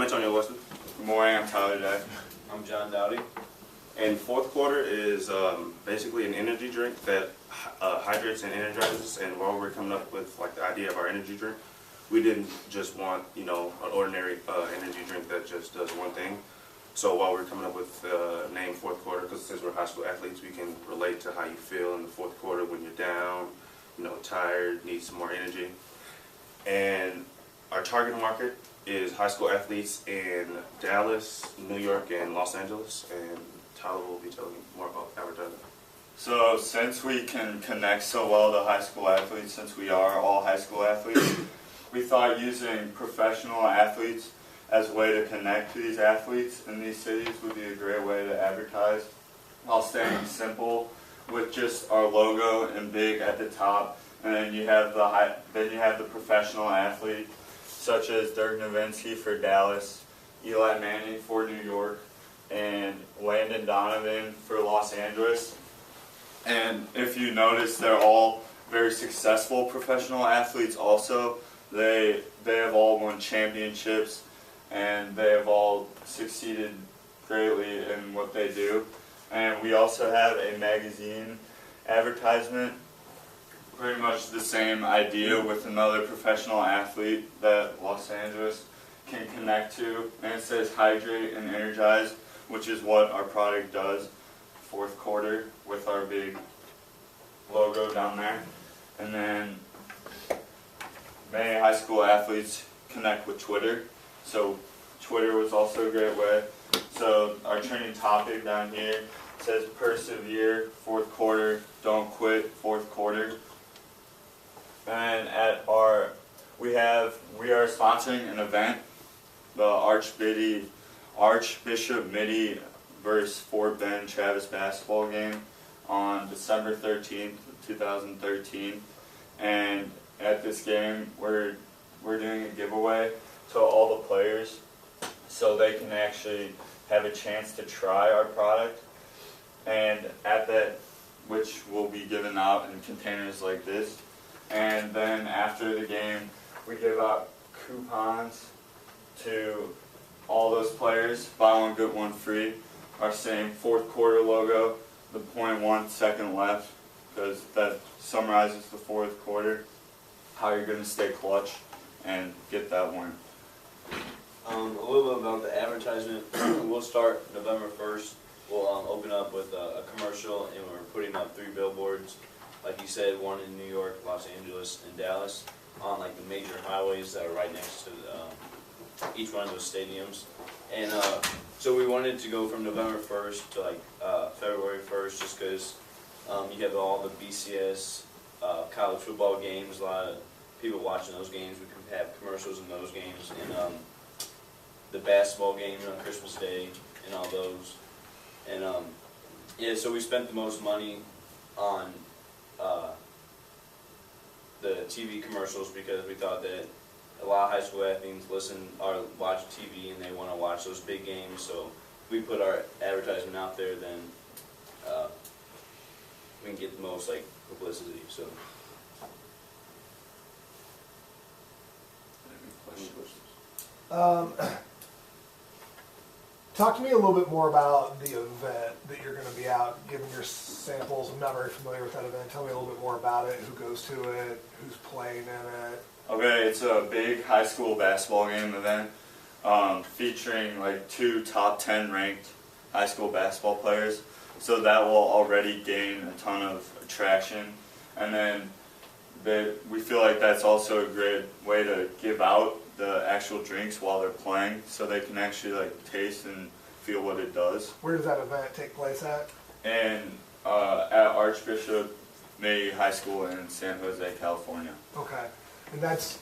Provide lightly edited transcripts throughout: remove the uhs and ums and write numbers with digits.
Antonio Weston. Good morning, I'm Tyler Day. I'm John Dowdy. And fourth quarter is basically an energy drink that hydrates and energizes. And while we're coming up with like the idea of our energy drink, we didn't just want an ordinary energy drink that just does one thing. So while we're coming up with the name fourth quarter, because since we're high school athletes, we can relate to how you feel in the fourth quarter when you're down, tired, need some more energy. And our target market is high school athletes in Dallas, New York, and Los Angeles. And Tyler will be telling you more about advertising. So since we can connect so well to high school athletes, since we are all high school athletes, we thought using professional athletes as a way to connect to these athletes in these cities would be a great way to advertise while staying simple with just our logo and big at the top. And then you have the professional athlete such as Dirk Nowitzki for Dallas, Eli Manning for New York, and Landon Donovan for Los Angeles. And if you notice, they're all very successful professional athletes also. They have all won championships, and they have all succeeded greatly in what they do. And we also have a magazine advertisement, pretty much the same idea with another professional athlete that Los Angeles can connect to. And it says hydrate and energize, which is what our product does fourth quarter with our big logo down there. And then many high school athletes connect with Twitter, so Twitter was also a great way. So our trending topic down here says persevere, fourth quarter, don't quit, fourth quarter. And we are sponsoring an event, the Archbishop Mitty versus Fort Bend Travis basketball game on December 13th, 2013. And at this game, we're doing a giveaway to all the players so they can actually have a chance to try our product. And at that, which will be given out in containers like this. And then after the game, we give out coupons to all those players, buy one, get one free. Our same fourth quarter logo, the 0.1 second left, because that summarizes the fourth quarter, how you're going to stay clutch and get that one. A little bit about the advertisement. We'll start November 1st. We'll open up with a commercial, and we're putting up 3 billboards. Like you said, one in New York, Los Angeles, and Dallas, on like the major highways that are right next to each one of those stadiums. And so we wanted to go from November 1st to like February 1st, just because you have all the BCS college football games, a lot of people watching those games. We can have commercials in those games, and the basketball games on Christmas Day, and all those. And yeah, so we spent the most money on the TV commercials because we thought that a lot of high school athletes watch TV and they want to watch those big games. So if we put our advertisement out there, then we can get the most publicity. So. Any questions? Talk to me a little bit more about the event that you're going to be out giving your samples. I'm not very familiar with that event. Tell me a little bit more about it, who goes to it, who's playing in it. Okay, it's a big high school basketball game event featuring 2 top 10 ranked high school basketball players. So that will already gain a ton of attraction. And then we feel like that's also a great way to give out the actual drinks while they're playing, so they can actually taste and feel what it does. Where does that event take place at? And at Archbishop Mitty High School in San Jose, California. Okay, and that's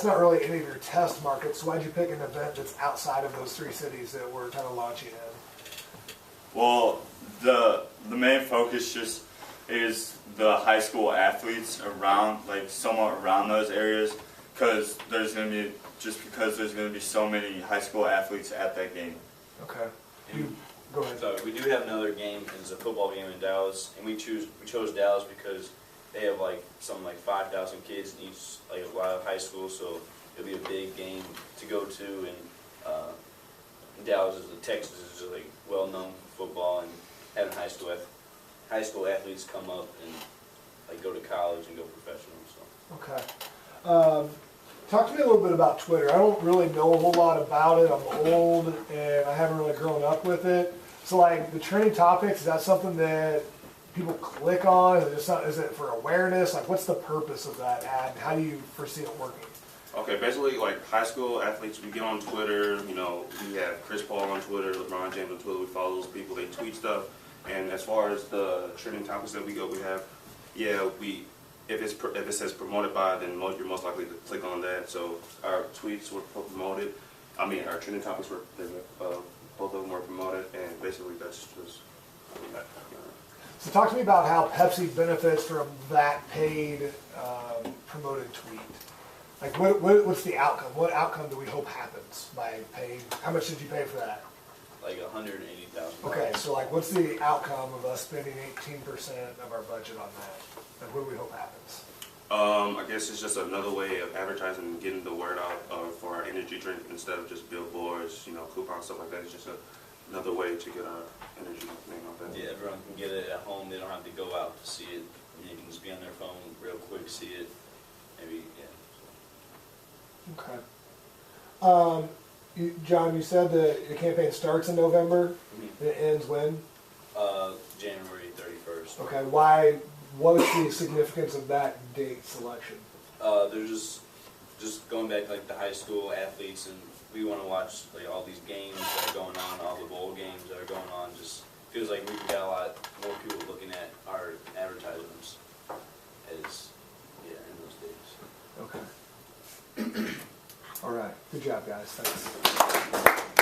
not really any of your test markets. So why'd you pick an event that's outside of those 3 cities that we're kind of launching in? Well, the main focus just is the high school athletes around, somewhat around those areas. Because there's going to be so many high school athletes at that game. Okay. Go ahead. So we do have another game. It's a football game in Dallas, and we chose Dallas because they have like something like 5,000 kids in each, like a lot of high schools, so it'll be a big game to go to. And Dallas is Texas is just like well known for football, and having high school athletes come up and like go to college and go professional. So. Okay. Talk to me a little bit about Twitter. I don't really know a whole lot about it. I'm old and I haven't really grown up with it. So like the trending topics, is that something that people click on? Is it for awareness? Like what's the purpose of that ad? And how do you foresee it working? Okay, basically, like high school athletes, we get on Twitter. You know, we have Chris Paul on Twitter, LeBron James on Twitter. We follow those people. They tweet stuff. And as far as the trending topics that we have, if it says promoted by, then you're most likely to click on that. So our tweets were promoted. I mean, our trending topics were both of them were promoted, and basically that's just. So talk to me about how Pepsi benefits from that paid promoted tweet. Like what's the outcome? What outcome do we hope happens by paying? How much did you pay for that? Like $180,000. Okay, so like what's the outcome of us spending 18% of our budget on that? Like what do we hope happens? I guess it's just another way of advertising and getting the word out for our energy drink instead of just billboards, coupons, stuff like that. It's just another way to get our energy name out there. Yeah, everyone can get it at home. They don't have to go out to see it. They can just be on their phone real quick, see it. Maybe, yeah. Okay. John, you said that the campaign starts in November. Mm-hmm. And it ends when? January 31st. Okay. What is the significance of that date selection? They're just going back like the high school athletes, and we want to watch like all these games that are going on, all the bowl games that are going on. Just feels like we've got a lot more people looking at our advertisements as in those days. Okay. All right. Good job, guys. Thanks.